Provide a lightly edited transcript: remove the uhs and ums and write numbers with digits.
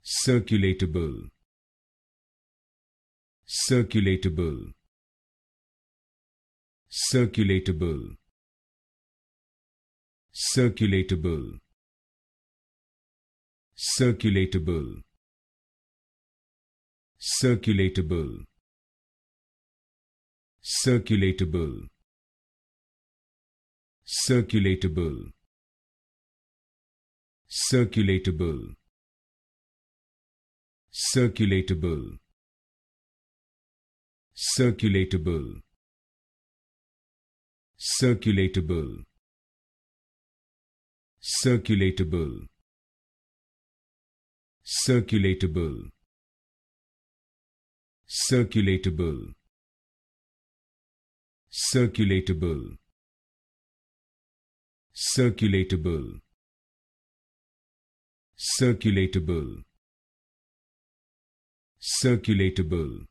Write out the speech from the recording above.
Circulatable. Circulatable. Circulatable. Circulatable. Circulatable. Circulatable. Circulatable. Circulatable. Circulatable. Circulatable. Circulatable. Circulatable. Circulatable. Circulatable. Circulatable. Circulatable. Circulatable. Circulatable. Circulatable.